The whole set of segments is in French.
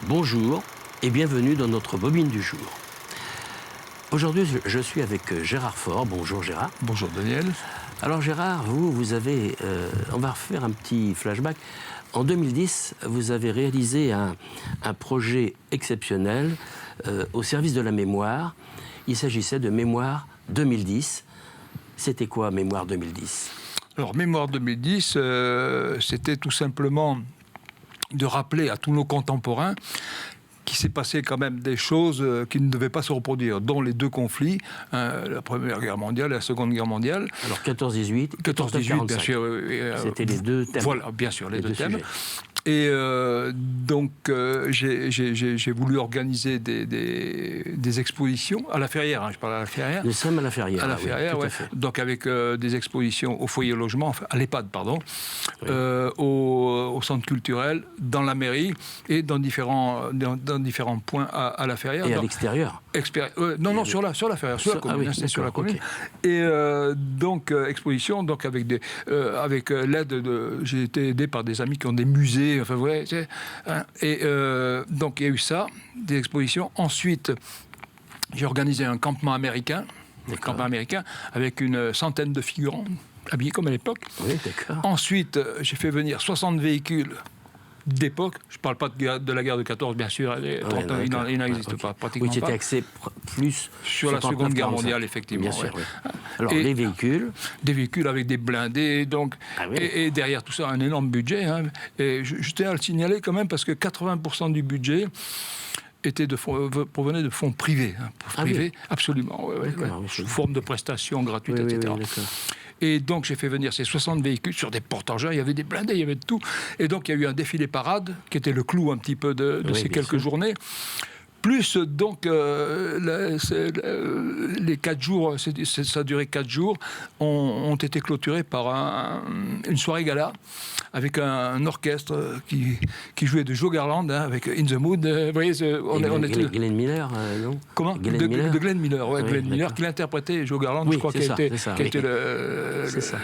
Bonjour et bienvenue dans notre bobine du jour. Aujourd'hui, je suis avec Gérard Faure. Bonjour Gérard. Bonjour Daniel. Alors Gérard, vous avez... on va refaire un petit flashback. En 2010, vous avez réalisé un projet exceptionnel au service de la mémoire. Il s'agissait de Mémoire 2010. C'était quoi Mémoire 2010 ? Alors Mémoire 2010, c'était tout simplement de rappeler à tous nos contemporains qu'il s'est passé quand même des choses qui ne devaient pas se reproduire, dont les deux conflits, la Première Guerre mondiale et la Seconde Guerre mondiale. Alors 14-18, 14-18, bien sûr. C'était les deux thèmes. Voilà, bien sûr, les deux thèmes. Sujets. Et donc, j'ai voulu organiser des expositions à la Ferrière, je parle à la Ferrière. Nous sommes à la Ferrière. À la Ferrière, oui, ouais. Donc avec des expositions au foyer logement, enfin à l'EHPAD, pardon, oui. au centre culturel, dans la mairie et dans différents points à la Ferrière. Et à l'extérieur. Non, sur la Ferrière, sur la commune, c'est sur la commune. Okay. Et donc, exposition, donc avec l'aide de... J'ai été aidé par des amis qui ont des musées, enfin, ouais, et donc, il y a eu ça, des expositions. Ensuite, j'ai organisé un campement américain, avec une centaine de figurants, habillés comme à l'époque. Oui, d'accord. Ensuite, j'ai fait venir 60 véhicules d'époque. Je ne parle pas de la guerre de 14, bien sûr, il n'existe pas, pratiquement pas. Oui, c'était axé plus sur la Seconde Guerre mondiale, effectivement. Bien sûr, oui. Alors, les véhicules... Des véhicules avec des blindés, donc, et derrière tout ça, un énorme budget. Hein, et je tiens à le signaler quand même, parce que 80% du budget provenait de fonds privés. Absolument. Sous forme de prestations gratuites, etc. Et donc, j'ai fait venir ces 60 véhicules sur des porte-engins. Il y avait des blindés, il y avait de tout. Et donc, il y a eu un défilé parade, qui était le clou un petit peu de ces quelques journées. Plus, donc, les 4 jours, ça a duré 4 jours, ont été clôturés par une soirée gala, avec un orchestre qui jouait de Joe Garland, hein, avec In the Mood. Vous voyez, Glenn Miller, non ? Comment ? Glenn Miller. De Glenn Miller, oui, Glenn Miller, qui l'interprétait, Joe Garland, je crois, qui a été le... C'est ça.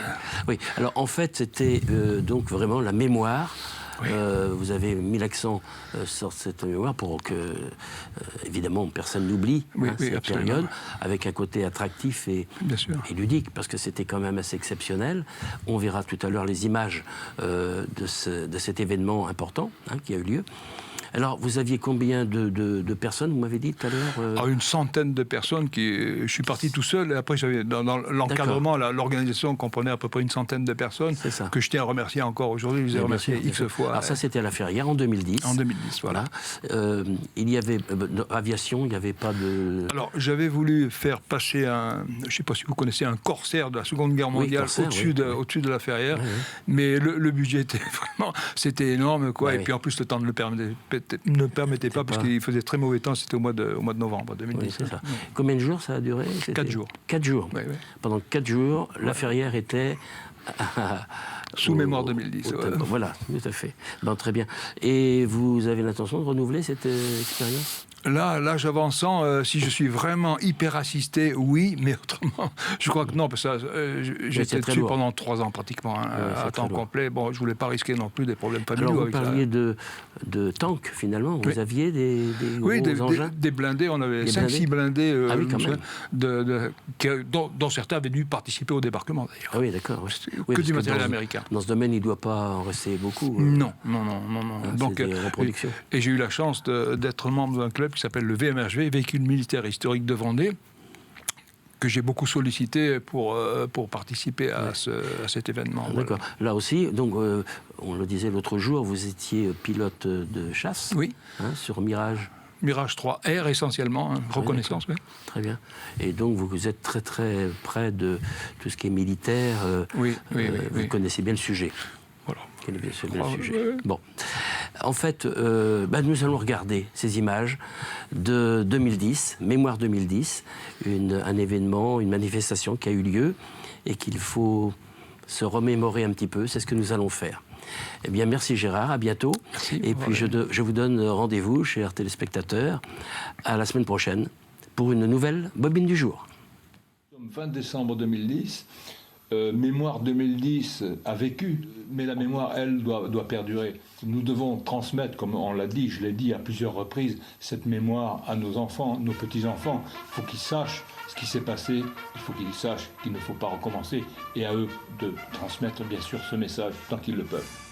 Oui, alors en fait, c'était donc vraiment la mémoire. Oui. Vous avez mis l'accent sur cette mémoire pour que, évidemment, personne n'oublie cette période, avec un côté attractif et ludique, parce que c'était quand même assez exceptionnel. On verra tout à l'heure les images de cet événement important qui a eu lieu. Alors, vous aviez combien de personnes, vous m'avez dit tout à l'heure Une centaine de personnes. Je suis parti tout seul, et après, j'avais, dans l'encadrement, l'organisation comprenait à peu près une centaine de personnes, que je tiens à remercier encore aujourd'hui, je les ai remerciés X fois. Alors ça, c'était à la Ferrière, en 2010. En 2010, voilà. Il y avait, aviation, il n'y avait pas de... Alors, j'avais voulu faire passer je ne sais pas si vous connaissez, un corsaire de la Seconde Guerre mondiale au-dessus de la Ferrière, mais le budget était vraiment... C'était énorme, quoi, et puis en plus, le temps ne permettait pas, parce qu'il faisait très mauvais temps, c'était au mois de novembre 2010. Oui, c'est ça. Combien de jours ça a duré ? 4 jours. 4 jours. Oui. Pendant 4 jours, la Ferrière était... Sous Mémoire 2010. Voilà, tout à fait. Bon, très bien. Et vous avez l'intention de renouveler cette expérience ? Là, j'avançant, si je suis vraiment hyper assisté, oui, mais autrement, je crois que non, parce que j'étais dessus pendant 3 ans pratiquement, à temps complet. Bon, je voulais pas risquer non plus des problèmes familiaux. Alors, vous parliez de tanks, finalement. Vous aviez des gros engins ? Des blindés. On avait 5-6 blindés, dont certains avaient dû participer au débarquement, d'ailleurs. Ah oui, d'accord. Oui, que du matériel américain. Dans ce domaine, il ne doit pas en rester beaucoup. Non. Donc, des reproductions. Et j'ai eu la chance d'être membre d'un club qui s'appelle le VMHV, Véhicule Militaire Historique de Vendée, que j'ai beaucoup sollicité pour participer à cet événement. D'accord. Voilà. Là aussi, donc, on le disait l'autre jour, vous étiez pilote de chasse sur Mirage. Mirage 3R essentiellement, reconnaissance. Oui. Très bien. Et donc vous êtes très très près de tout ce qui est militaire. Vous connaissez bien le sujet. Voilà. Bon. En fait, nous allons regarder ces images de 2010, Mémoire 2010, un événement, une manifestation qui a eu lieu et qu'il faut se remémorer un petit peu. C'est ce que nous allons faire. Eh bien, merci Gérard, à bientôt. Merci, et puis je vous donne rendez-vous, chers téléspectateurs, à la semaine prochaine pour une nouvelle bobine du jour. Fin décembre 2010, Mémoire 2010 a vécu, mais la mémoire, elle, doit perdurer. Nous devons transmettre, comme on l'a dit, je l'ai dit à plusieurs reprises, cette mémoire à nos enfants, nos petits-enfants. Il faut qu'ils sachent ce qui s'est passé, il faut qu'ils sachent qu'il ne faut pas recommencer, et à eux de transmettre, bien sûr, ce message tant qu'ils le peuvent.